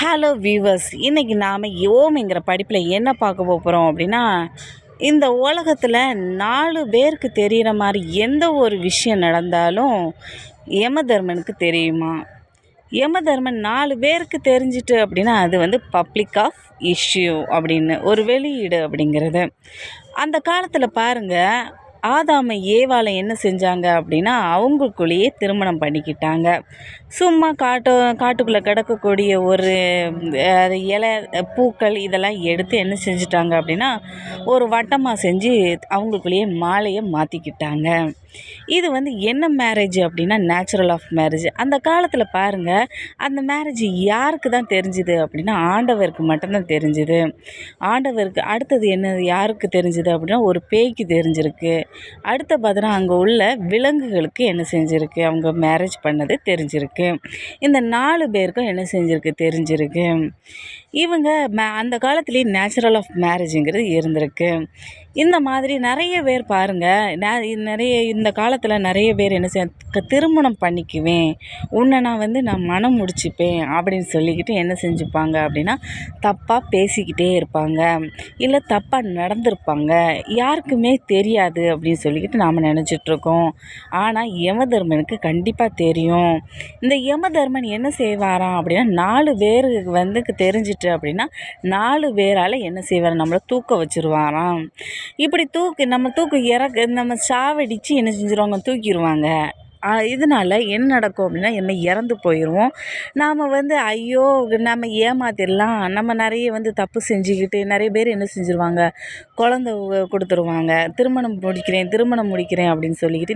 Hello viewers, இன்றைக்கி நாம் ஓம்ங்கிற படிப்பில் என்ன பார்க்க போகிறோம் அப்படின்னா, இந்த உலகத்தில் 4 பேருக்கு தெரிகிற மாதிரி எந்த ஒரு விஷயம் நடந்தாலும் யமதர்மனுக்கு தெரியுமா? யமதர்மன் 4 பேருக்கு தெரிஞ்சிட்டு அப்படின்னா அது வந்து பப்ளிக் ஆஃப் இஷ்யூ அப்படின்னு ஒரு வெளியீடு அப்படிங்கிறது. அந்த காலத்தில் பாருங்கள், ஆதாமை ஏவாளை என்ன செஞ்சாங்க அப்படின்னா அவங்களுக்குள்ளேயே திருமணம் பண்ணிக்கிட்டாங்க. சும்மா காட்டுக்குள்ளே கிடக்கக்கூடிய ஒரு இலை பூக்கள் இதெல்லாம் எடுத்து என்ன செஞ்சிட்டாங்க அப்படின்னா ஒரு வட்டமாக செஞ்சு அவங்களுக்குள்ளேயே மாலையை மாற்றிக்கிட்டாங்க. இது வந்து என்ன மேரேஜ் அப்படின்னா நேச்சுரல் ஆஃப் மேரேஜ். அந்த காலத்தில் பாருங்கள், அந்த மேரேஜ் யாருக்கு தான் தெரிஞ்சுது அப்படின்னா ஆண்டவருக்கு மட்டும்தான் தெரிஞ்சுது. ஆண்டவருக்கு அடுத்தது என்ன யாருக்கு தெரிஞ்சுது அப்படின்னா ஒரு பேய்க்கு தெரிஞ்சிருக்கு. அடுத்த பார்த்தோன்னா அங்கே உள்ள விலங்குகளுக்கு என்ன செஞ்சுருக்கு, அவங்க மேரேஜ் பண்ணது தெரிஞ்சிருக்கு. இந்த 4 பேருக்கும் என்ன செஞ்சுருக்கு தெரிஞ்சிருக்கு. இவங்க அந்த காலத்துலேயே நேச்சுரல் ஆஃப் மேரேஜுங்கிறது இருந்திருக்கு. இந்த மாதிரி நிறைய பேர் பாருங்கள், நிறைய இந்த காலத்தில் நிறைய பேர் என்ன திருமணம் பண்ணிக்குவேன், உன்னை நான் மனம் முடிச்சுப்பேன் அப்படின்னு சொல்லிக்கிட்டு என்ன செஞ்சுப்பாங்க அப்படின்னா தப்பாக பேசிக்கிட்டே இருப்பாங்க, இல்லை தப்பாக நடந்திருப்பாங்க, யாருக்குமே தெரியாது அப்படின்னு சொல்லிக்கிட்டு நாம் நினச்சிட்ருக்கோம். ஆனால் யமதர்மனுக்கு கண்டிப்பாக தெரியும். இந்த யமதர்மன் என்ன செய்வாராம் அப்படின்னா 4 பேர் தெரிஞ்சிட்டு அப்படின்னா 4 பேரால் என்ன செய்வார், நம்மளை தூக்க வச்சுருவாராம். இப்படி நம்ம சாவடித்து என்ன செஞ்சுருவாங்க, தூக்கிடுவாங்க. இதனால் என்ன நடக்கும் அப்படின்னா என்ன இறந்து போயிடுவோம். நாம் ஐயோ நம்ம ஏமாத்திடலாம், நம்ம நிறைய தப்பு செஞ்சுக்கிட்டு நிறைய பேர் என்ன செஞ்சுருவாங்க, குழந்த கொடுத்துருவாங்க, திருமணம் முடிக்கிறேன் அப்படின்னு சொல்லிக்கிட்டு